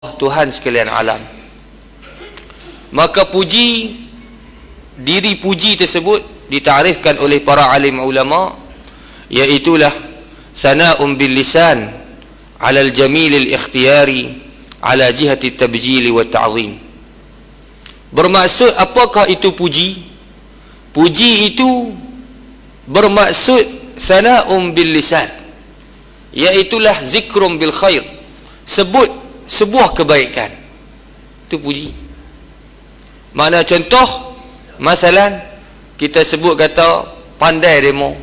Tuhan sekalian alam. Maka puji, diri puji tersebut ditarifkan oleh para alim ulama, iaitulah sana'un bil lisan ala al jamil al ikhtiyari ala jihati tabjil wa ta'zim. Bermaksud apakah itu puji? Puji itu bermaksud sana'un bil lisan, iaitulah zikrum bil khair, sebut sebuah kebaikan. Itu puji. Mana contoh, masalan kita sebut kata pandai demo,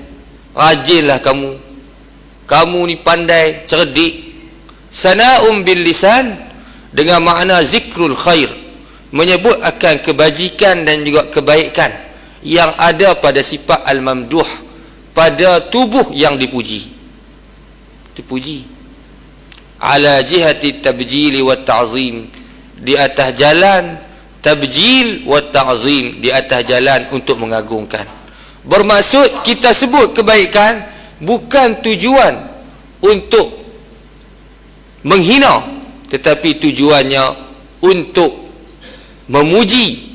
rajinlah kamu, kamu ni pandai, cerdik. Sana'um bil lisan dengan makna zikrul khair, menyebut akan kebajikan dan juga kebaikan yang ada pada sifat al-mamduh, pada tubuh yang dipuji. Itu puji. Ala jihati tabjil wa ta'zim, di atas jalan tabjil wa ta'zim, di atas jalan untuk mengagungkan. Bermaksud kita sebut kebaikan bukan tujuan untuk menghina, tetapi tujuannya untuk memuji,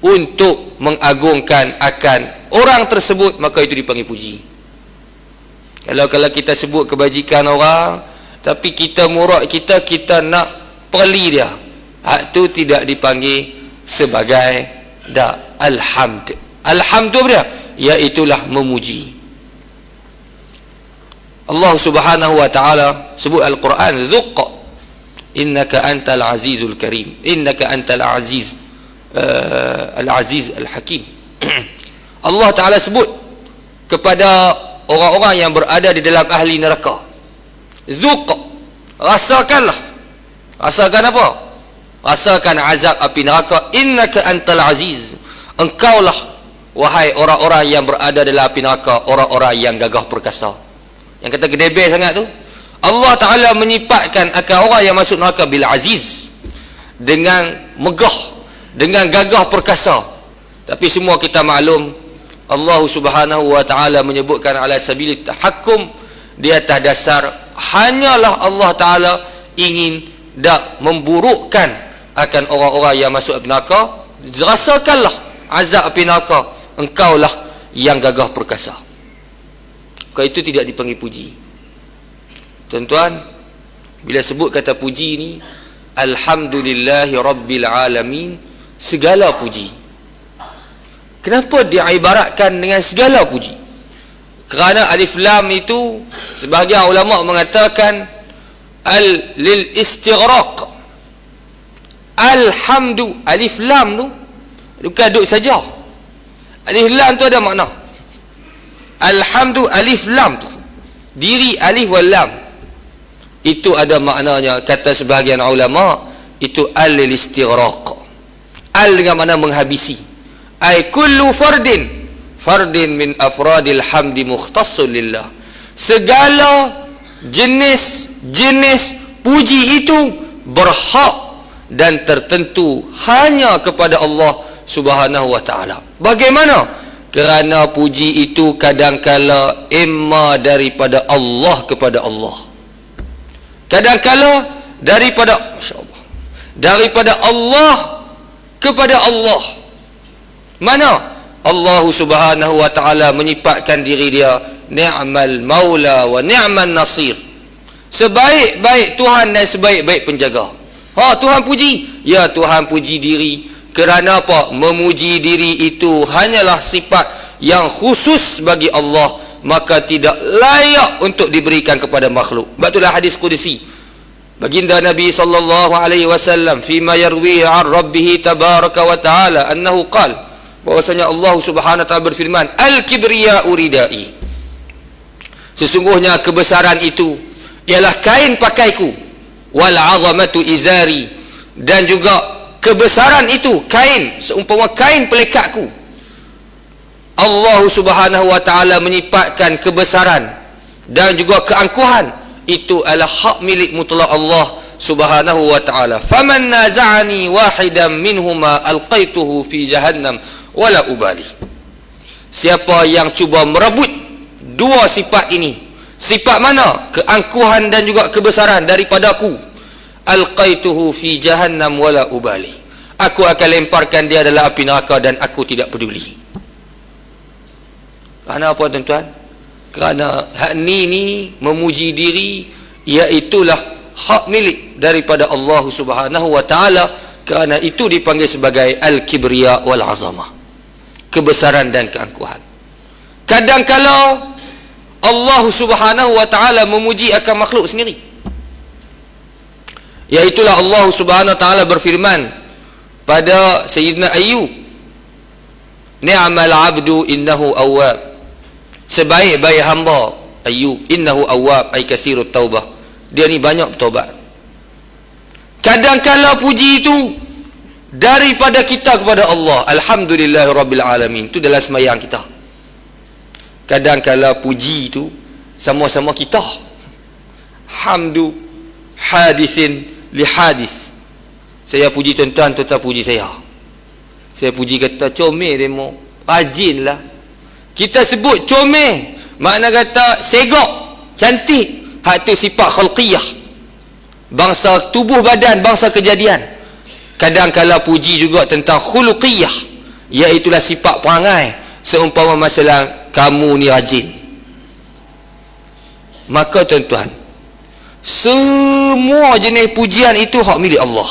untuk mengagungkan akan orang tersebut, maka itu dipanggil puji. Kalau kita sebut kebajikan orang tapi kita murak kita nak peli dia, hak tu tidak dipanggil sebagai alhamd. Alhamd tu dia, iaitulah memuji. Allah Subhanahu wa taala sebut Al-Quran, "Dzuq innaka antal azizul karim, innaka antal aziz al-aziz al-hakim." Allah taala sebut kepada orang-orang yang berada di dalam ahli neraka, Zuq, rasakanlah. Rasakan apa? Rasakan azab api neraka. Innaka antal aziz, engkaulah wahai orang-orang yang berada dalam api neraka, orang-orang yang gagah perkasa. Yang kata gedebel sangat tu, Allah Ta'ala menyifatkan akan orang yang masuk neraka bil aziz, dengan megah, dengan gagah perkasa. Tapi semua kita maklum, Allah Subhanahu wa Ta'ala menyebutkan ala sabili tahakkum, di atas dasar hanyalah Allah Ta'ala ingin dak memburukkan akan orang-orang yang masuk api neraka. Rasakanlah azab api neraka, engkaulah yang gagah perkasa. Kalau itu tidak dipanggil puji. Tuan-tuan, bila sebut kata puji ni, alhamdulillahi rabbil alamin, segala puji. Kenapa diibaratkan dengan segala puji? Kerana alif lam itu sebahagian ulama mengatakan lil istighraq. Alhamdu, alif lam tu bukan duduk saja. Alif lam tu ada makna. Alhamdu alif lam tu, diri alif wal lam, itu ada maknanya. Kata sebahagian ulama itu lil istighraq. Al dengan makna menghabisi. Ai kullu fardin min afradil hamdi mukhtassun lillah. Segala jenis puji itu berhak dan tertentu hanya kepada Allah Subhanahu wa Ta'ala. Bagaimana? Kerana puji itu kadangkala imma daripada Allah kepada Allah, kadangkala daripada masyaallah, daripada Allah kepada Allah. Mana Allah Subhanahu wa Ta'ala menyifatkan diri dia ni'mal maula wa ni'man nasir, sebaik-baik Tuhan dan sebaik-baik penjaga. Tuhan puji, ya Tuhan puji diri. Kerana apa? Memuji diri itu hanyalah sifat yang khusus bagi Allah, maka tidak layak untuk diberikan kepada makhluk. Sebab itulah hadis qudsi baginda Nabi sallallahu alaihi wasallam fima yarwi an rabbih tabaraka wa ta'ala annahu qala, bahwasanya Allah Subhanahu wa Ta'ala berfirman, al-kibriya'u ridai, sesungguhnya kebesaran itu ialah kain pakaiku, wal 'azamatu izari, dan juga kebesaran itu kain, seumpama kain pelekatku. Allah Subhanahu wa Ta'ala menyifatkan kebesaran dan juga keangkuhan itu adalah hak milik mutlak Allah Subhanahu wa Ta'ala. Faman naza'ani wahidan minhuma alqaituhu fi jahannam wala ubali. Siapa yang cuba merebut dua sifat ini, sifat mana? Keangkuhan dan juga kebesaran daripadaku, alqaituhu fi jahannam wala ubali. Aku akan lemparkan dia dalam api neraka dan aku tidak peduli. Kerana apa tuan-tuan? Kerana hak ni memuji diri, iaitulah hak milik daripada Allah Subhanahu wa taala. Kerana itu dipanggil sebagai al-kibriya wal azamah, kebesaran dan keangkuhan. Kadang-kala Allah Subhanahu wa taala memuji akan makhluk sendiri, iaitulah Allah Subhanahu wa taala berfirman pada Sayyidina Ayyub, ni'mal abdu innahu awwab, sebaik-baik hamba Ayyub, innahu awwab ay kasirut taubah, dia ni banyak bertaubat. Kadang-kala puji itu daripada kita kepada Allah, alhamdulillahirabbil alamin, itu dalam sembahyang kita. Kadang-kala puji itu sama-sama kita, hamdu hadithin li hadis. Saya puji tuan-tuan, tuan-tuan puji saya. Saya puji kata comel demo, rajinlah. Kita sebut comel, makna kata segok, cantik. Hak tu sifat khalqiyah, bangsa tubuh badan, bangsa kejadian. Kadang-kala puji juga tentang khuluqiyah, iaitulah sifat perangai. Seumpama masalah kamu ni rajin. Maka tuan-tuan, semua jenis pujian itu hak milik Allah.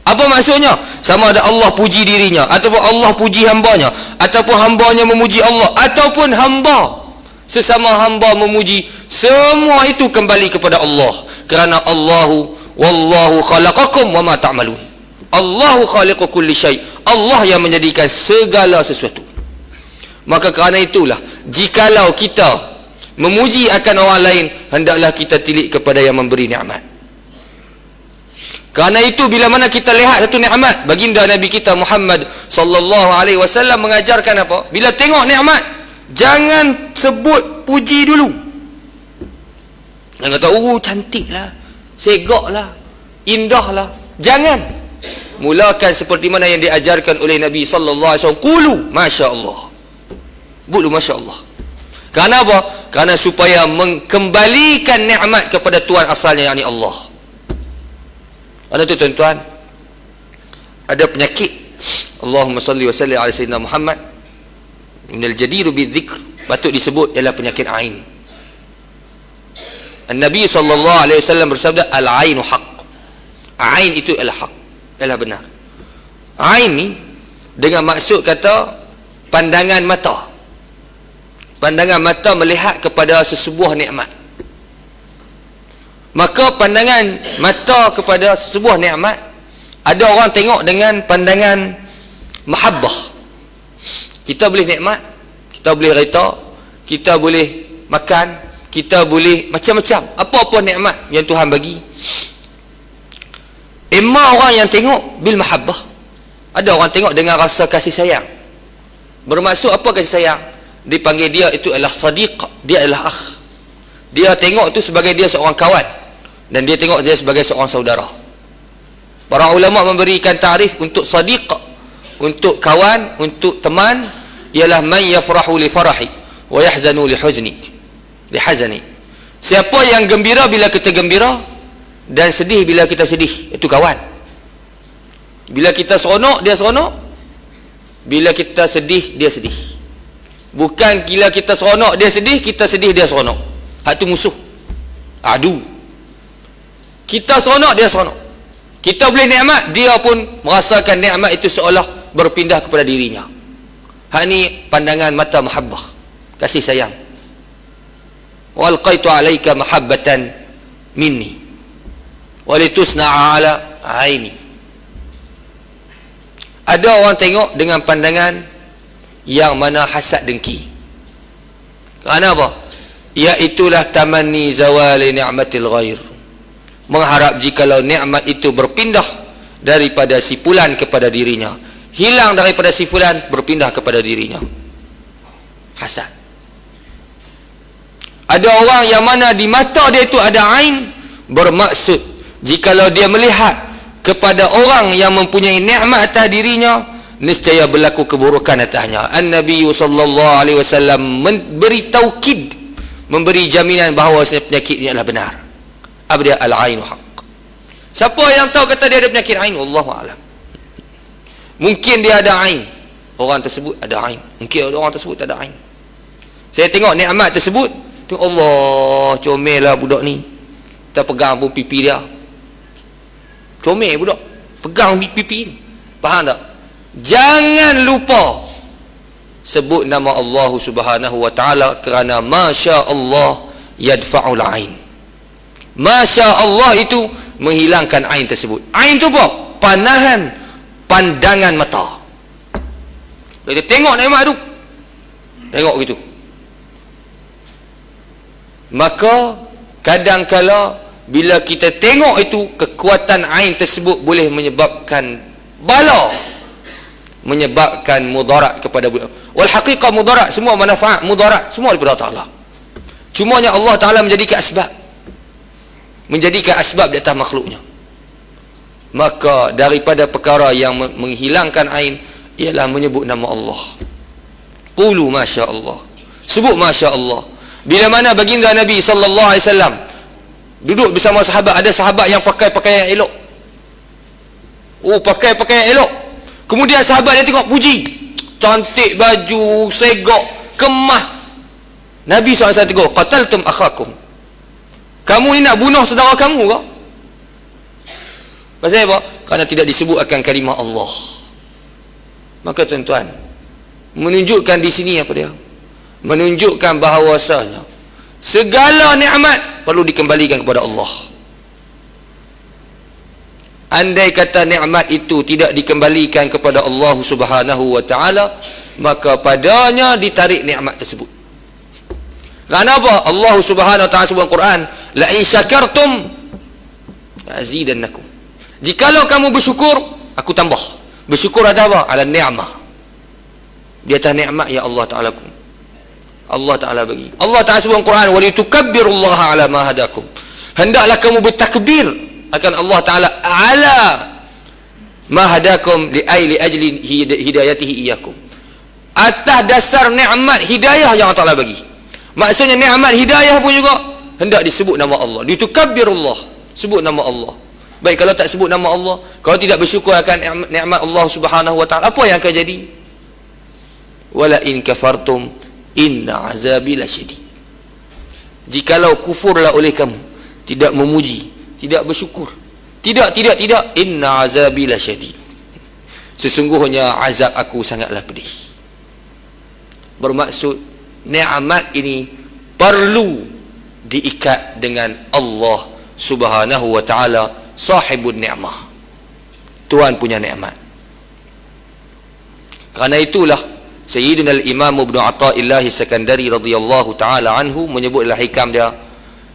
Apa maksudnya? Sama ada Allah puji dirinya, ataupun Allah puji hambanya, ataupun hambanya memuji Allah, ataupun hamba sesama hamba memuji, semua itu kembali kepada Allah. Kerana wallahu khalaqakum wa ma ta'malun. Allahu khaliqu kulli syai'. Allah yang menjadikan segala sesuatu. Maka kerana itulah, jikalau kita memuji akan orang lain, hendaklah kita tilik kepada yang memberi nikmat. Kerana itu bila mana kita lihat satu nikmat, baginda Nabi kita Muhammad sallallahu alaihi wasallam mengajarkan apa? Bila tengok nikmat, jangan sebut puji dulu. Jangan kata, oh cantiklah, segoklah, indahlah. Jangan. Mulakan seperti mana yang diajarkan oleh Nabi sallallahu alaihi wasallam, qulu masya-Allah. Buatlah masya-Allah. Kerana apa? Kerana supaya mengembalikan nikmat kepada Tuhan asalnya, yakni Allah. Ada tu tuan-tuan, ada penyakit, Allahumma salli wa salli ala sayyidina Muhammad, minal jadiru bidzikr, patut disebut ialah penyakit ain. An-Nabi sallallahu alaihi wasallam bersabda, al-ainu haq. Ain itu adalah hak, adalah benar. Ain ni dengan maksud kata pandangan mata. Pandangan mata melihat kepada sesebuah nikmat. Maka pandangan mata kepada sebuah nikmat, ada orang tengok dengan pandangan mahabbah. Kita boleh nikmat, kita boleh reta, kita boleh makan, kita boleh macam-macam, apa-apa nikmat yang Tuhan bagi. Emma orang yang tengok bil mahabbah. Ada orang tengok dengan rasa kasih sayang. Bermaksud apa kasih sayang? Dipanggil dia itu adalah sadiq, dia adalah akh. Dia tengok tu sebagai dia seorang kawan, dan dia tengok dia sebagai seorang saudara. Para ulama memberikan tarif untuk sadiq, untuk kawan, untuk teman, ialah man yafrahu li farahi wa yahzanu li hazani. Siapa yang gembira bila kita gembira dan sedih bila kita sedih, itu kawan. Bila kita seronok, dia seronok. Bila kita sedih, dia sedih. Bukan bila kita seronok dia sedih, kita sedih dia seronok. Hak tu musuh, adu. Kita seronok, dia seronok. Kita boleh nikmat, dia pun merasakan nikmat itu seolah berpindah kepada dirinya. Hak ni pandangan mata mahabbah, kasih sayang. Walqaitu alaika mahabbatan minni walitusna'a ala aini. Ada orang tengok dengan pandangan yang mana hasad dengki. Kerana apa? Iaitulah tamanni zawali ni'matil ghair, mengharap jikalau nikmat itu berpindah daripada si fulan kepada dirinya, hilang daripada si fulan berpindah kepada dirinya. Hasad. Ada orang yang mana di mata dia itu ada ain, bermaksud jikalau dia melihat kepada orang yang mempunyai nikmat atas dirinya, niscaya berlaku keburukan atasnya. An-Nabi sallallahu alaihi wasallam memberi taukid, memberi jaminan bahawa penyakit ini adalah benar. Abda al-ainu haq. Siapa yang tahu kata dia ada penyakit ain? Wallahu a'lam. Mungkin dia ada ain, orang tersebut ada ain, mungkin orang tersebut tak ada ain. Saya tengok nikmat tersebut, tengok Allah, comel lah budak ni, kita pegang pun pipi dia, comel budak, pegang pipi. Faham tak? Jangan lupa sebut nama Allah Subhanahu wa ta'ala, kerana Masya Allah yadfa'ul ain. Masya Allah itu menghilangkan ain tersebut. Ain tu apa? Panahan pandangan mata. Kita tengok nikmat tu, tengok gitu. Maka kadang-kala bila kita tengok itu, kekuatan ain tersebut boleh menyebabkan bala, menyebabkan mudarat kepada budak. Wal haqiqah mudarat, semua manfaat mudarat semua daripada Allah. Cumanya Allah Ta'ala menjadikan asbab, menjadikan asbab di atas makhluknya. Maka daripada perkara yang menghilangkan ain ialah menyebut nama Allah. Qulu Masya Allah, sebut Masya Allah. Bila mana baginda Nabi SAW duduk bersama sahabat, ada sahabat yang pakai pakaian elok, pakai pakaian elok, kemudian sahabat dia tengok puji, cantik baju, segak, kemah. Nabi SAW tegur, qataltum akhakum, kamu ni nak bunuh saudara kamu ke? Pasal apa? Kerana tidak disebut akan kalimah Allah. Maka tuan-tuan, menunjukkan di sini apa dia? Menunjukkan bahawasanya segala nikmat perlu dikembalikan kepada Allah. Andai kata nikmat itu tidak dikembalikan kepada Allah Subhanahu wa ta'ala, maka padanya ditarik nikmat tersebut. Kerana apa? Allah Subhanahu wa ta'ala sebut Al-Quran, la in syakartum azidannakum. Jikalau kamu bersyukur, aku tambah. Bersyukur ada apa? Ala ni'mah, di atas nikmat yang Allah Ta'ala Allah Ta'ala bagi. Allah Ta'ala sebut Al-Quran, wa litukabbirullaha ala ma hadakum. Hendaklah kamu bertakbir akan Allah Ta'ala ala ma hadakum li ajli hidayatihi iyyakum, atas dasar nikmat hidayah yang Allah Ta'ala bagi. Maksudnya nikmat hidayah pun juga hendak disebut nama Allah. Litukabbirullaha, sebut nama Allah. Baik, kalau tak sebut nama Allah, kalau tidak bersyukur akan nikmat Allah Subhanahu wa ta'ala, apa yang akan jadi? Wala in kafartum inna azabi lasyadid. Jikalau kufurlah oleh kamu, tidak memuji, tidak bersyukur, tidak, inna azabi lasyadid, sesungguhnya azab aku sangatlah pedih. Bermaksud nikmat ini perlu diikat dengan Allah Subhanahu wa ta'ala, sahibun ni'mah, Tuhan punya nikmat. Kerana itulah Sayyidina al-Imam Ibn Athaillah As-Sakandari radhiyallahu ta'ala anhu menyebutlah hikam dia,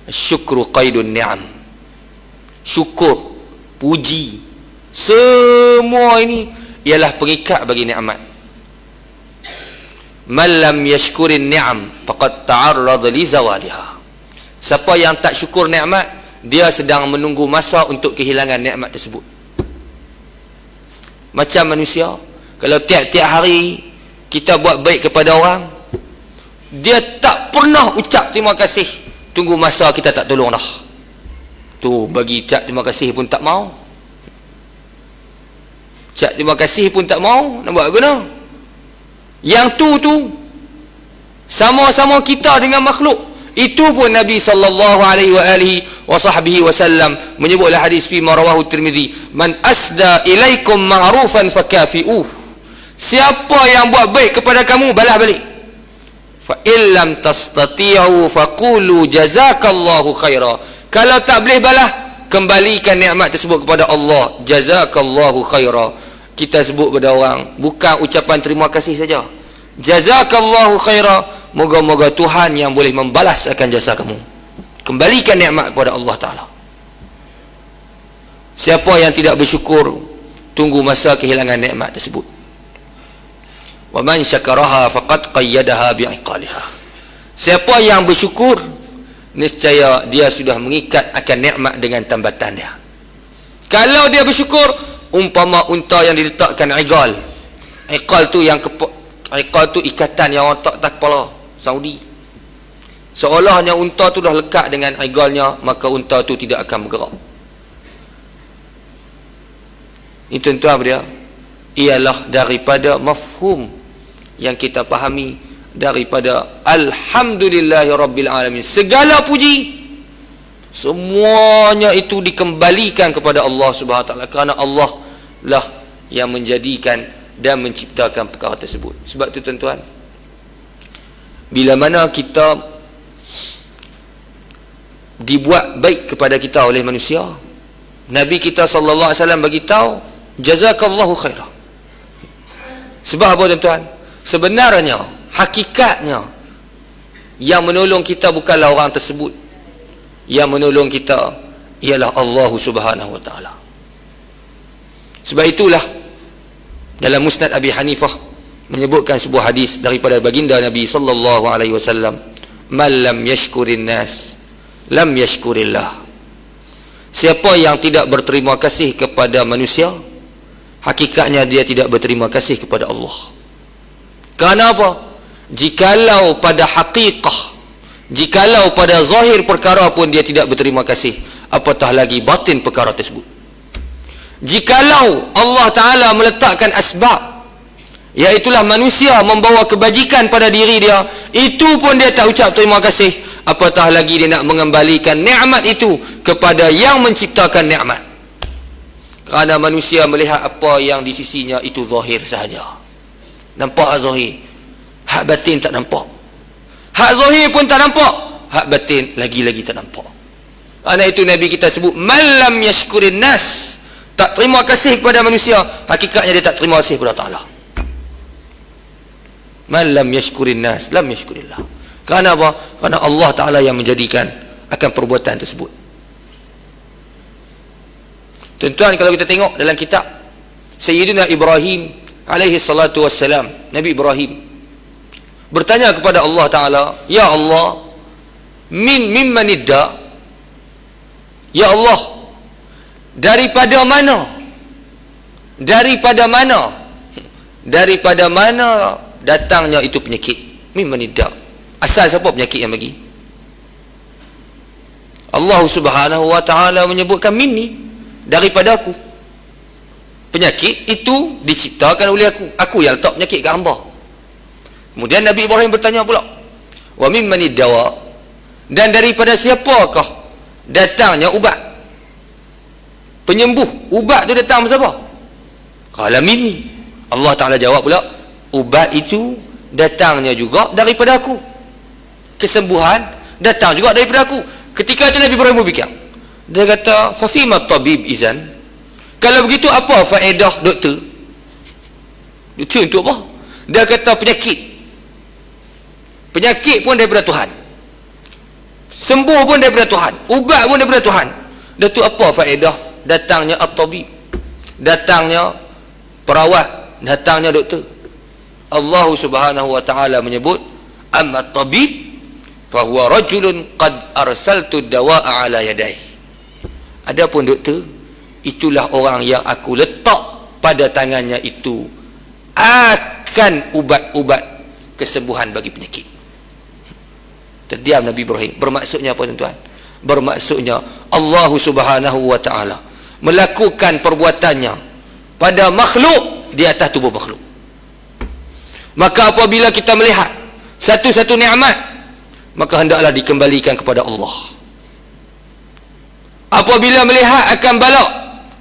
syukru qaidun ni'am. Syukur, puji, semua ini ialah pengikat bagi nikmat. Man lam yashkurin ni'am faqad ta'arrada li zawaliha. Siapa yang tak syukur nikmat, dia sedang menunggu masa untuk kehilangan nikmat tersebut. Macam manusia, kalau tiap-tiap hari kita buat baik kepada orang, dia tak pernah ucap terima kasih, tunggu masa kita tak tolong dah. Tu bagi ucap terima kasih pun tak mau. Ucap terima kasih pun tak mau, nak buat guna. Yang tu sama-sama kita dengan makhluk. Itu pun Nabi sallallahu alaihi wa alihi wa sahbihi wasallam menyebutlah hadis fi ma rawahu Tirmizi, man asda ilaikum ma'rufan fakafi'uh. Siapa yang buat baik kepada kamu, balas balik. Fa illam tastati'u faqulu jazakallahu khaira. Kalau tak boleh balas, kembalikan nikmat tersebut kepada Allah, jazakallahu khaira. Kita sebut pada orang, bukan ucapan terima kasih saja, jazakallahu khaira. Moga-moga Tuhan yang boleh membalas akan jasa kamu. Kembalikan nikmat kepada Allah Ta'ala. Siapa yang tidak bersyukur, tunggu masa kehilangan nikmat tersebut. Wa man syakaraha faqad qayyadaha bi'iqaliha. Siapa yang bersyukur, niscaya dia sudah mengikat akan nikmat dengan tambatan dia. Kalau dia bersyukur, umpama unta yang diletakkan iqal. Iqal tu yang iqal tu ikatan yang orang tak kepala Saudi. Seolahnya unta tu dah lekat dengan iqalnya, maka unta tu tidak akan bergerak. Ini tuan-tuan dia ialah daripada mafhum yang kita fahami daripada alhamdulillahirabbil alamin. Segala puji semuanya itu dikembalikan kepada Allah Subhanahu wa taala, kerana Allah lah yang menjadikan dan menciptakan perkara tersebut. Sebab tu tuan-tuan, bila mana kita dibuat baik kepada kita oleh manusia, Nabi kita sallallahu alaihi wasallam bagi tahu jazakallahu khairah. Sebab apa tuan-tuan? Sebenarnya hakikatnya yang menolong kita bukanlah orang tersebut. Yang menolong kita ialah Allah Subhanahu wa taala. Sebab itulah dalam Musnad Abi Hanifah menyebutkan sebuah hadis daripada baginda Nabi sallallahu alaihi wasallam, "Man lam yashkurin nas lam yashkurillah." Siapa yang tidak berterima kasih kepada manusia, hakikatnya dia tidak berterima kasih kepada Allah. Kerana apa? Jikalau pada hakikah, jikalau pada zahir perkara pun dia tidak berterima kasih, apatah lagi batin perkara tersebut. Jikalau Allah Ta'ala meletakkan asbab, iaitulah manusia membawa kebajikan pada diri dia, itu pun dia tak ucap terima kasih, apatah lagi dia nak mengembalikan nikmat itu kepada yang menciptakan nikmat. Kerana manusia melihat apa yang di sisinya itu zahir sahaja. Nampak zahir, hak batin tak nampak. Hak zahir pun tak nampak, hak batin lagi-lagi tak nampak. Kerana itu Nabi kita sebut man lam yashkurin nas, tak terima kasih kepada manusia, hakikatnya dia tak terima kasih kepada Ta'ala. Man lam yashkurin nas lam yashkurillah. Kerana apa? Kerana Allah Ta'ala yang menjadikan akan perbuatan tersebut. Tuan-tuan, kalau kita tengok dalam kitab Sayyidina Ibrahim alaihi salatu wassalam, Nabi Ibrahim bertanya kepada Allah Ta'ala, "Ya Allah, mimman idda?" Ya Allah, daripada mana? Daripada mana? Daripada mana datangnya itu penyakit? Mimman idda. Asal siapa penyakit yang bagi? Allah Subhanahu wa taala menyebutkan minni, daripada aku. Penyakit itu diciptakan oleh aku. Aku yang letak penyakit ke hamba. Kemudian Nabi Ibrahim bertanya pula, "Wa mimman iddawa?" Dan daripada siapakah datangnya ubat? Penyembuh. Ubat tu datang dari siapa? Qala minni. Allah Ta'ala jawab pula, ubat itu datangnya juga daripada aku. Kesembuhan datang juga daripada aku. Ketika itu Nabi Ibrahim berfikir. Dia kata, "Fa fima tabib izan?" Kalau begitu apa faedah doktor? Doktor untuk apa? Dia kata penyakit. Penyakit pun daripada Tuhan. Sembuh pun daripada Tuhan. Ubat pun daripada Tuhan. Dah tu apa faedah datangnya at-tabib? Datangnya perawat, datangnya doktor. Allah Subhanahu wa taala menyebut, "Amma at-tabib fa huwa rajulun qad arsaltu ad-dawa'a ala yadayhi." Adapun doktor, itulah orang yang aku letak pada tangannya itu akan ubat-ubat kesembuhan bagi penyakit. Terdiam Nabi Ibrahim. Bermaksudnya apa tuan-tuan? Bermaksudnya Allah Subhanahu wa taala melakukan perbuatannya pada makhluk di atas tubuh makhluk. Maka apabila kita melihat satu-satu nikmat, maka hendaklah dikembalikan kepada Allah. Apabila melihat akan bala,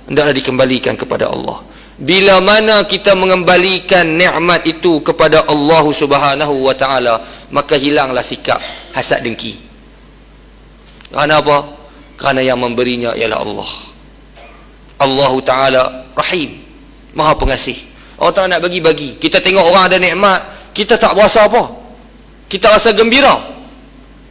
hendaklah dikembalikan kepada Allah. Bila mana kita mengembalikan nikmat itu kepada Allah Subhanahu wa taala, maka hilanglah sikap hasad dengki. Kerana apa? Kerana yang memberinya ialah Allah. Allah Ta'ala Rahim, Maha Pengasih. Orang tak nak bagi-bagi. Kita tengok orang ada nikmat, kita tak berasa apa. Kita rasa gembira.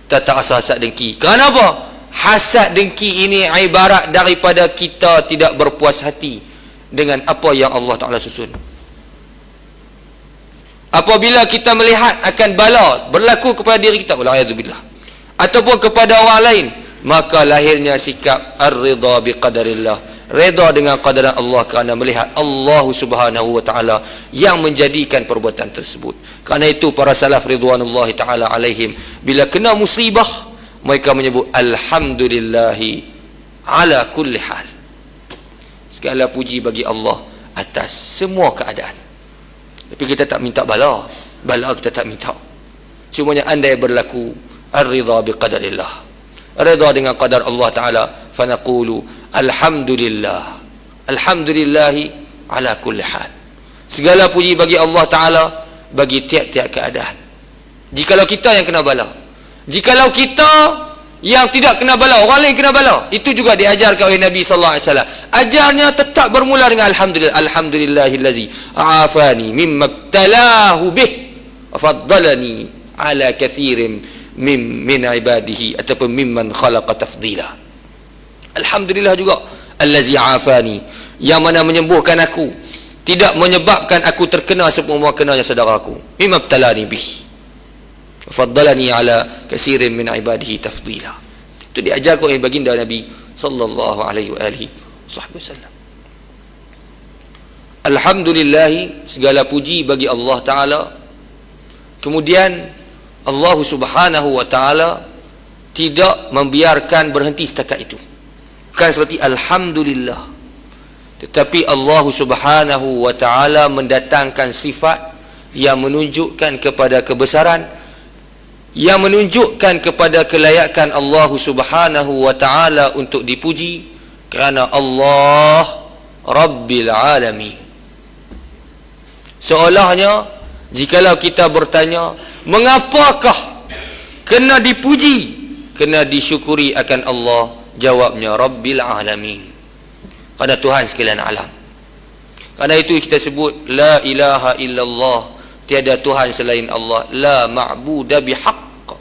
Kita tak rasa hasad dengki. Kerana apa? Hasad dengki ini ibarat daripada kita tidak berpuas hati dengan apa yang Allah Ta'ala susun. Apabila kita melihat akan bala berlaku kepada diri kita, wala'iyadzubillah, ataupun kepada orang lain, maka lahirnya sikap ar-ridha biqadarillah, reda dengan qadaran Allah, kerana melihat Allah Subhanahu wa taala yang menjadikan perbuatan tersebut. Kerana itu para salaf ridwanullahi taala alaihim, bila kena musibah, mereka menyebut alhamdulillahi ala kulli hal. Segala puji bagi Allah atas semua keadaan. Tapi kita tak minta bala kita tak minta. Cumanya andai berlaku ar-ridha biqadarillah, redha dengan qadar Allah Ta'ala, fanaqulu alhamdulillah, alhamdulillahi ala kulli hal. Segala puji bagi Allah Ta'ala bagi tiap-tiap keadaan. Jikalau kita yang kena bala, jikalau kita yang tidak kena bala, orang lain kena bala, itu juga diajarkan oleh Nabi sallallahu alaihi wasallam. Ajarnya tetap bermula dengan alhamdulillah, alhamdulillahillazi afani mimma ibtalahu bih wa faddalani ala kathirin min ibadihi ataupun mimman khalaqa tafdila. Alhamdulillah juga allazi afani, yang mana menyembuhkan aku, tidak menyebabkan aku terkena semua kenanya saudaraku, mimma ibtalani bih faddalani ala katsirin min ibadihi tafdila. Itu diajarkan oleh baginda Nabi sallallahu alaihi wasallam. Alhamdulillah, segala puji bagi Allah Ta'ala. Kemudian Allah Subhanahu wa Ta'ala tidak membiarkan berhenti setakat itu. Bukan seperti alhamdulillah, tetapi Allah Subhanahu wa Ta'ala mendatangkan sifat yang menunjukkan kepada kebesaran, yang menunjukkan kepada kelayakan Allah Subhanahu wa Ta'ala untuk dipuji, kerana Allah Rabbil Alamin. Seolahnya jikalau kita bertanya, mengapakah kena dipuji, kena disyukuri akan Allah? Jawabnya Rabbil Alamin, kerana Tuhan sekalian alam. Kerana itu kita sebut la ilaha illallah, tiada Tuhan selain Allah, la ma'buda bihaq,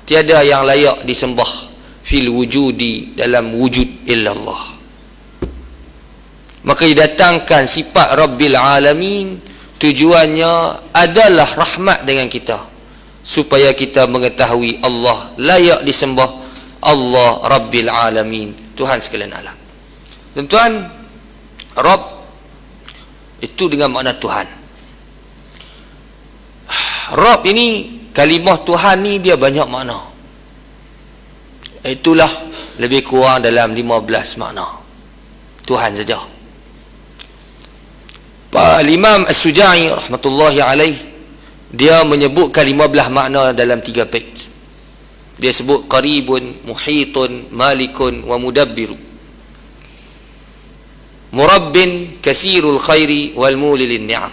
tiada yang layak disembah fil wujudi, dalam wujud, illallah. Maka didatangkan sifat Rabbil Alamin, tujuannya adalah rahmat dengan kita, supaya kita mengetahui Allah layak disembah, Allah Rabbil Alamin, Tuhan sekalian alam. Tuan-tuan, Rabb itu dengan makna Tuhan. Rabb ini, kalimah Tuhan ni dia banyak makna. Itulah lebih kurang dalam 15 makna Tuhan saja. Imam As-Suja'i rahmatullahi alaih, dia menyebutkan 15 makna dalam 3 bait. Dia sebut qaribun, muhitun, malikun wa mudabbiru, murabbin, kasirul khairi wal mulilin ni'am,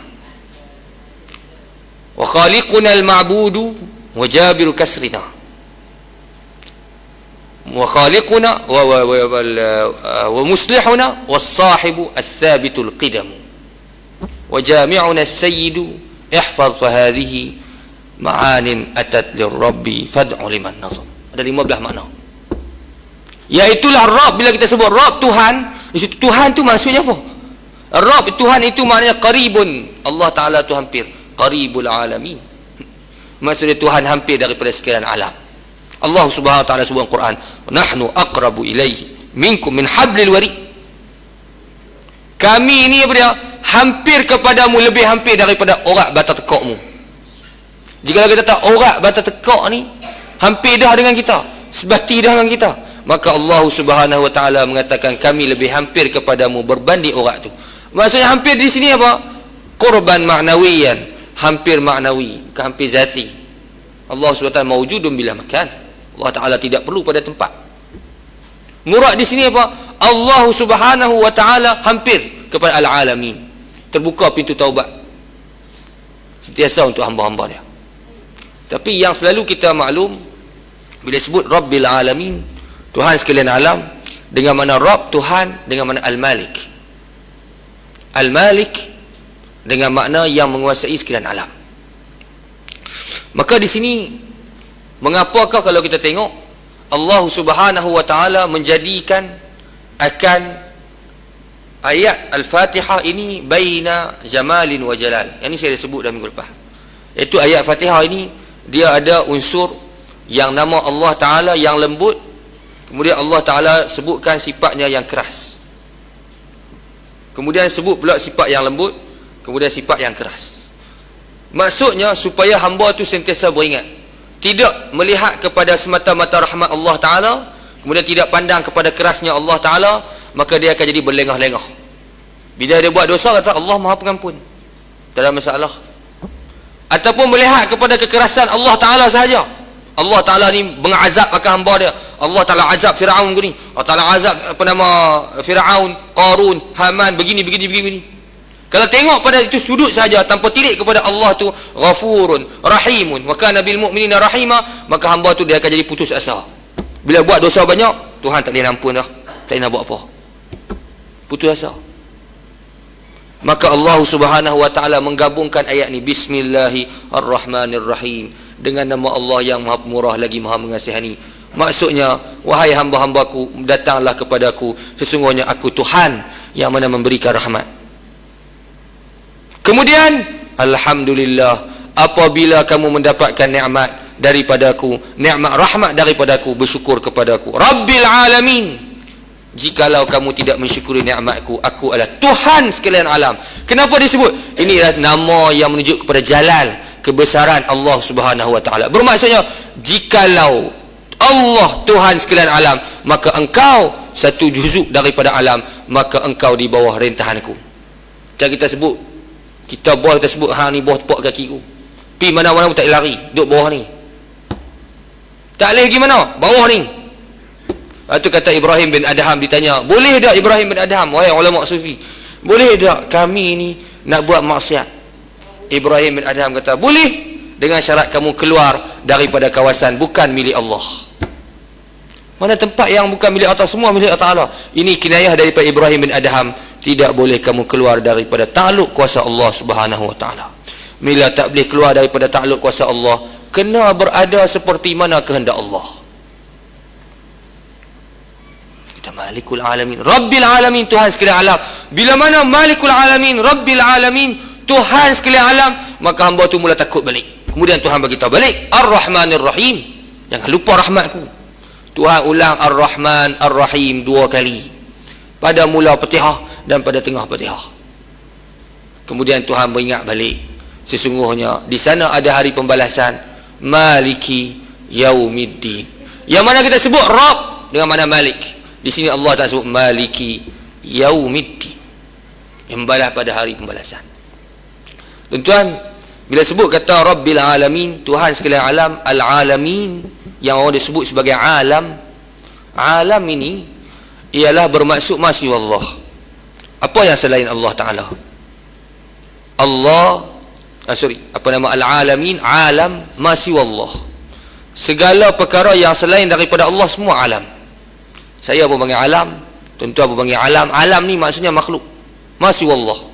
wa khaliquna al-ma'budu wa jabiru kasrina, wa khaliquna wa muslihuna was sahibu al-thabitul qidam, wa jami'una as-sayyidu ihfaz fa hadhihi ma'anin atat lirabbi fad'u liman nazam. Ada 15 makna. Iaitulah Rabb. Bila kita sebut Rabb, Tuhan, itu Tuhan tu maksudnya apa? Rabb, Tuhan itu maknanya qaribun, Allah Ta'ala tu hampir, qaribul alamin, maksudnya Tuhan hampir daripada sekalian alam. Allah Subhanahu wa Ta'ala sebut dalam Quran, nahnu aqrabu ilaihi minkum min hablil warid, kami ini apa dia, hampir kepadamu, lebih hampir daripada orak bata tekokmu. Jika kita tak orak bata tekok ni, hampir dah dengan kita, sebati dah dengan kita, maka Allah Subhanahu wa Ta'ala mengatakan kami lebih hampir kepadamu berbanding orak tu. Maksudnya hampir di sini apa? Qurban ma'nawiyan, hampir ma'nawi, bukan hampir zati. Allah Subhanahu wa Ta'ala mawjudun bila makan. Allah Ta'ala tidak perlu pada tempat. Murad di sini apa? Allah Subhanahu wa Ta'ala hampir kepada al-alamin. Terbuka pintu taubat sentiasa untuk hamba-hamba dia. Tapi yang selalu kita maklum, bila sebut Rabbil Alamin, Tuhan sekalian alam, dengan mana Rabb Tuhan, dengan mana Al-Malik. Al-Malik dengan makna yang menguasai sekalian alam. Maka di sini, mengapakah kalau kita tengok Allah Subhanahu wa Ta'ala menjadikan akan ayat Al-Fatihah ini baina jamalin wa jalal. Yang ini saya dah sebut dah minggu lepas. Iaitu ayat Fatihah ini, dia ada unsur yang nama Allah Ta'ala yang lembut, kemudian Allah Ta'ala sebutkan sifatnya yang keras, kemudian sebut pula sifat yang lembut, kemudian sifat yang keras. Maksudnya supaya hamba tu sentiasa beringat, tidak melihat kepada semata-mata rahmat Allah Ta'ala, kemudian tidak pandang kepada kerasnya Allah Ta'ala, maka dia akan jadi berlengah-lengah. Bila dia buat dosa, kata Allah Maha Pengampun, tak ada masalah. Ataupun melihat kepada kekerasan Allah Ta'ala sahaja. Allah Ta'ala ni mengazab akan hamba dia. Allah Ta'ala azab Fir'aun ni, Allah Ta'ala azab Fir'aun, Qarun, Haman, begini. Kalau tengok pada itu sudut saja, tanpa tilik kepada Allah tu Ghafurun Rahimun wa kana bil mu'minina rahima, maka hamba tu dia akan jadi putus asa. Bila buat dosa banyak, Tuhan tak boleh ampun dah, tak boleh nak buat apa, putus asa. Maka Allah Subhanahu wa taala menggabungkan ayat ni, Bismillahirrahmanirrahim, dengan nama Allah yang Maha Pemurah lagi Maha Mengasihani. Maksudnya, wahai hamba-hambaku, datanglah kepadaku, sesungguhnya aku Tuhan yang mana memberikan rahmat. Kemudian, alhamdulillah, apabila kamu mendapatkan nikmat daripadaku, nikmat rahmat daripadaku, bersyukur kepadaku. Rabbil alamin, jikalau kamu tidak mensyukuri nikmatku, aku adalah Tuhan sekalian alam. Kenapa disebut? Ini adalah nama yang menunjuk kepada jalal, kebesaran Allah Subhanahu wa taala. Bermaksudnya, jikalau Allah Tuhan sekalian alam, maka engkau satu juzuk daripada alam, maka engkau di bawah rentahanku. Macam kita sebut, kita sebut hang ni bawah tepak kaki ku, pi mana-mana pun tak lari, duduk bawah ni, tak boleh pergi mana, bawah ni. Lepas tu kata Ibrahim bin Adham, ditanya, boleh tak Ibrahim bin Adham, wahai ulama sufi, boleh tak kami ni nak buat maksiat? Ibrahim bin Adham kata, boleh, dengan syarat kamu keluar daripada kawasan bukan milik Allah. Mana tempat yang bukan milik Allah, semua milik Allah Ta'ala. Ini kinayah daripada Ibrahim bin Adham, tidak boleh kamu keluar daripada takluk kuasa Allah Subhanahu wa taala. Bila tak boleh keluar daripada takluk kuasa Allah, kena berada seperti mana kehendak Allah. Kita Malikul Alamin, Rabbil Alamin, Tuhan sekalian alam. Bila mana Malikul Alamin, Rabbil Alamin, Tuhan sekalian alam, maka hamba tu mula takut balik. Kemudian Tuhan bagi tahu balik, Ar-Rahmanir Rahim, jangan lupa rahmatku. Tuhan ulang Ar-Rahman Ar-Rahim 2 kali, pada mula Fatihah dan pada tengah Fatihah. Kemudian Tuhan beringat balik, sesungguhnya di sana ada hari pembalasan, Maliki Yaumiddin, yang mana kita sebut Rabb dengan mana Malik. Di sini Allah tak sebut Maliki Yaumiddin, yang membalas pada hari pembalasan. Tuan-tuan, bila sebut kata Rabbil Alamin, Tuhan sekalian alam, Al-Alamin, yang orang disebut sebagai alam, alam ini ialah bermaksud masih Allah. Apa yang selain Allah Ta'ala? Apa nama Al-Alamin? Alam masih Allah. Segala perkara yang selain daripada Allah, semua alam. Saya pun panggil alam, tuan-tuan pun panggil alam. Alam ni maksudnya makhluk, masih Allah.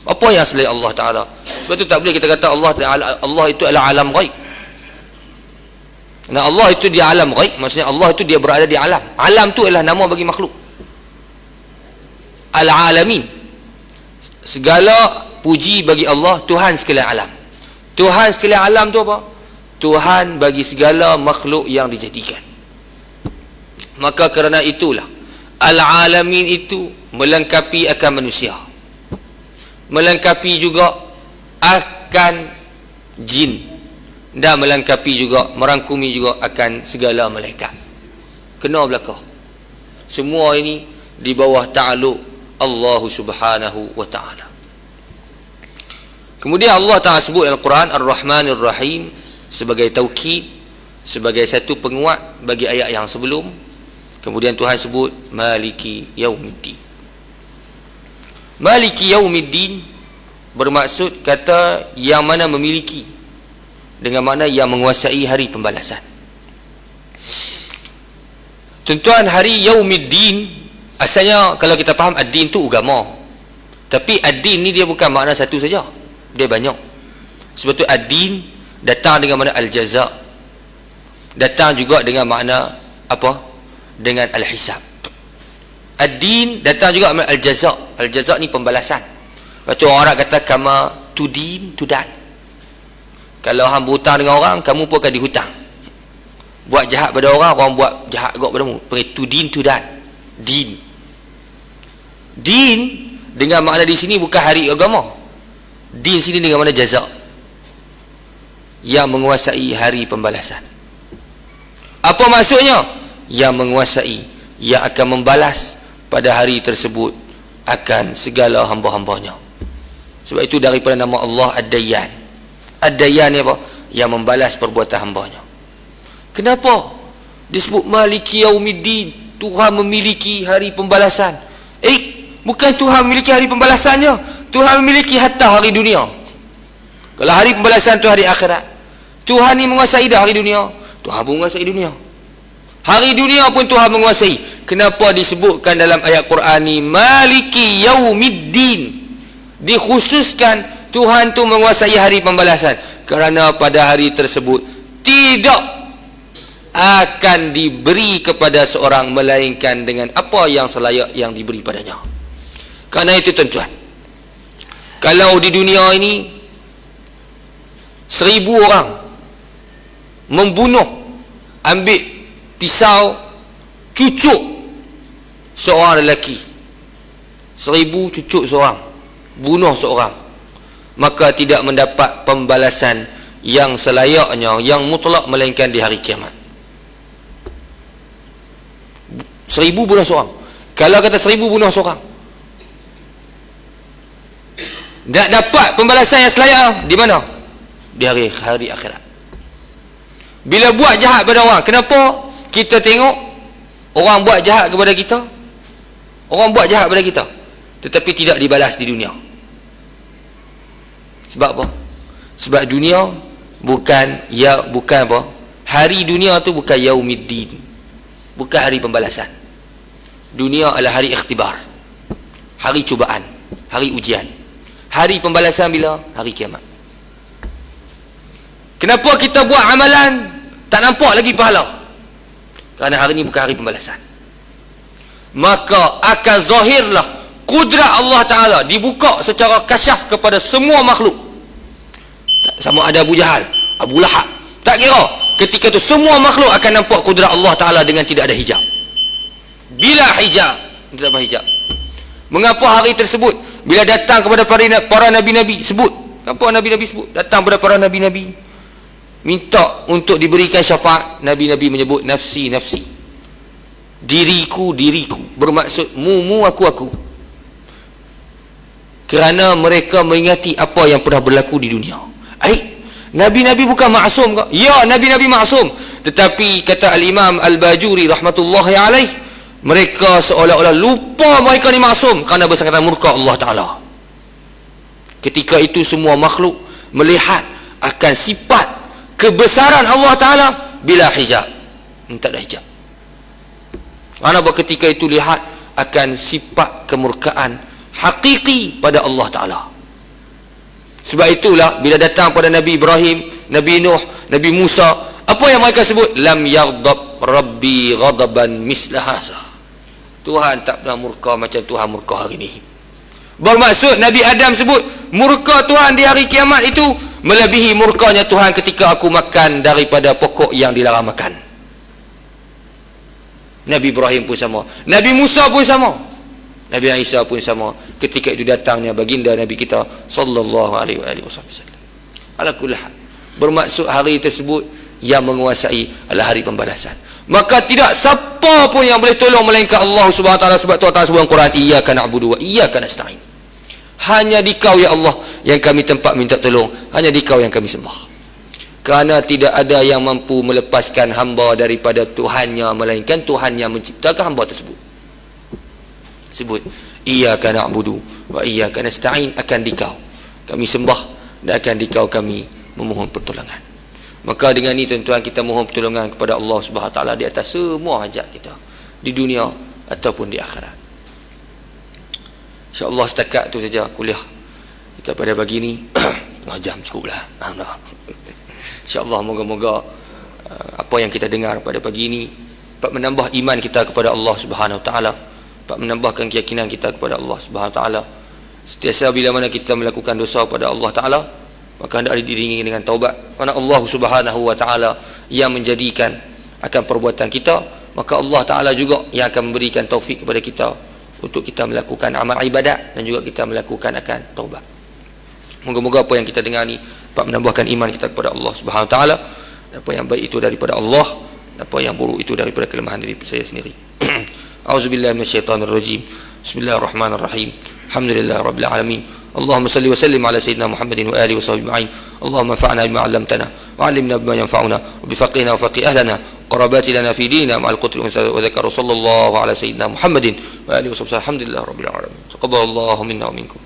Apa yang selain Allah Ta'ala? Sebab tu tak boleh kita kata Allah itu adalah alam ghaib. Nah, Allah itu dia alam ghaib, maksudnya Allah itu dia berada di alam. Alam tu adalah nama bagi makhluk. Al-Alamin, segala puji bagi Allah, Tuhan sekalian alam. Tuhan sekalian alam tu apa? Tuhan bagi segala makhluk yang dijadikan. Maka kerana itulah Al-Alamin itu melengkapi akan manusia, melengkapi juga akan jin, dan melengkapi juga, merangkumi juga akan segala malaikat. Kena belakang. Semua ini di bawah ta'aluk Allah Subhanahu wa ta'ala. Kemudian Allah Ta'ala sebut dalam Quran Ar-Rahmanir Rahim sebagai taukid, sebagai satu penguat bagi ayat yang sebelum. Kemudian Tuhan sebut Maliki Yaumiddin. Maliki Yaumiddin bermaksud kata yang mana memiliki, dengan makna yang menguasai hari pembalasan. Tuan-tuan, hari Yaumiddin asalnya kalau kita faham ad-din tu agama. Tapi ad-din ni dia bukan makna satu saja, dia banyak. Sebab tu ad-din datang dengan makna al-jaza, datang juga dengan makna apa? Dengan al-hisab. Ad-din datang juga makna al-jaza. Al-jaza ni pembalasan. Lepas tu orang Arab kata kama tudin tudan. Kalau hang berhutang dengan orang, kamu pun akan dihutang. Buat jahat pada orang, orang buat jahat juga padamu. Panggil tudin tudan. Din. Din dengan makna di sini bukan hari agama. Din sini dengan makna jaza, yang menguasai hari pembalasan. Apa maksudnya? Yang menguasai, yang akan membalas pada hari tersebut akan segala hamba-hambanya. Sebab itu daripada nama Allah Ad-Dayyan. Ad-Dayyan ni apa? Yang membalas perbuatan hambanya. Kenapa disebut Maliki Yaumiddin? Tuhan memiliki hari pembalasan. Bukan Tuhan memiliki hari pembalasannya, Tuhan memiliki hatta hari dunia. Kalau hari pembalasan tu hari akhirat, Tuhan ni menguasai dah hari dunia, Tuhan pun menguasai dunia. Hari dunia pun Tuhan menguasai. Kenapa disebutkan dalam ayat Quran ni Maliki Yaumiddin? Dikhususkan Tuhan tu menguasai hari pembalasan, kerana pada hari tersebut tidak akan diberi kepada seorang melainkan dengan apa yang selayak yang diberi padanya. Karena itu tuan-tuan, kalau di dunia ini 1000 orang membunuh, ambil pisau cucuk seorang lelaki, 1000 cucuk seorang, bunuh seorang, maka tidak mendapat pembalasan yang selayaknya, yang mutlak, melainkan di hari kiamat. 1000 bunuh seorang. Kalau kata 1000 bunuh seorang, tak dapat pembalasan yang selayak di mana? Di hari akhirat. Bila buat jahat pada orang, kenapa kita tengok orang buat jahat kepada kita, orang buat jahat pada kita, tetapi tidak dibalas di dunia? Sebab apa? Sebab dunia bukan apa? Hari dunia tu bukan Yaumiddin, bukan hari pembalasan. Dunia adalah hari ikhtibar, hari cubaan, hari ujian. Hari pembalasan bila? Hari kiamat. Kenapa kita buat amalan tak nampak lagi pahala? Kerana hari ini bukan hari pembalasan. Maka akan zahirlah kudrat Allah Ta'ala, dibuka secara kasyaf kepada semua makhluk. Sama ada Abu Jahal, Abu Lahab, tak kira. Ketika itu semua makhluk akan nampak kudrat Allah Ta'ala dengan tidak ada hijab. Bila hijab, tidak ada hijab. Mengapa hari tersebut bila datang kepada para nabi-nabi sebut? Apa nabi-nabi sebut? Datang kepada para nabi-nabi, minta untuk diberikan syafaat. Nabi-nabi menyebut nafsi, nafsi, diriku, diriku, bermaksud mu, aku. Kerana mereka mengingati apa yang pernah berlaku di dunia. Nabi-nabi bukan maksum ke? Ya, nabi-nabi maksum, tetapi kata Al-Imam Al-Bajuri rahmatullahi alaih, mereka seolah-olah lupa mereka ni maksum kerana bersangkutan murka Allah Ta'ala. Ketika itu semua makhluk melihat akan sifat kebesaran Allah Ta'ala bila hijab. Tak ada hijab. Kerana ketika itu lihat akan sifat kemurkaan hakiki pada Allah Ta'ala. Sebab itulah bila datang pada Nabi Ibrahim, Nabi Nuh, Nabi Musa, apa yang mereka sebut? Lam yaghdab Rabbi ghadaban misla hadza. Tuhan tak pernah murka macam Tuhan murka hari ini. Bermaksud Nabi Adam sebut murka Tuhan di hari kiamat itu melebihi murkanya Tuhan ketika aku makan daripada pokok yang dilarang makan. Nabi Ibrahim pun sama, Nabi Musa pun sama, Nabi Isa pun sama. Ketika itu datangnya baginda Nabi kita sallallahu alaihi wasallam. Ala kulli hal, bermaksud hari tersebut yang menguasai adalah hari pembalasan. Maka tidak siapa pun yang boleh tolong melainkan Allah Subhanahu wa taala. Sebab Tuhan Taala sebut dalam Quran, iyyaka na'budu wa iyyaka nasta'in. Hanya di Kau ya Allah yang kami tempat minta tolong, hanya di Kau yang kami sembah. Kerana tidak ada yang mampu melepaskan hamba daripada Tuhannya melainkan Tuhan yang menciptakan hamba tersebut. Sebut iyyaka na'budu wa iyyaka nasta'in, akan di Kau kami sembah dan akan di Kau kami memohon pertolongan. Maka dengan ini tuan-tuan, kita mohon pertolongan kepada Allah Subhanahu Wa Taala di atas semua hajat kita di dunia ataupun di akhirat. InsyaAllah setakat itu saja kuliah kita pada pagi ini. Setengah jam cukuplah. InsyaAllah moga-moga apa yang kita dengar pada pagi ini dapat menambah iman kita kepada Allah Subhanahu Wa Taala, dapat menambahkan keyakinan kita kepada Allah Subhanahu Wa Taala. Setiap bila mana kita melakukan dosa pada Allah Taala, maka hendak diiringi dengan taubat. Kerana Allah Subhanahu wa taala yang menjadikan akan perbuatan kita, maka Allah Taala juga yang akan memberikan taufik kepada kita untuk kita melakukan amal ibadat dan juga kita melakukan akan taubat. Moga-moga apa yang kita dengar ni dapat menambahkan iman kita kepada Allah Subhanahu wa taala. Apa yang baik itu daripada Allah, apa yang buruk itu daripada kelemahan diri saya sendiri. Auzubillahi minasyaitonirrajim. Bismillahirrahmanirrahim. Alhamdulillah rabbil alamin. Allahumma salli wa sallim ala sayyidina Muhammadin wa alihi wa sahbihi ajma'in. Allahumma anfa'na bima 'allamtana wa 'allimna bima yanfa'una wa bifaqihna wa faqih ahlana qarabati lana fi dinina ma'al qutl wa dhakara sallallahu ala sayyidina Muhammadin wa alihi wa sahbihi. Alhamdulillah rabbil alamin. Taqabbalallahu minna wa minkum.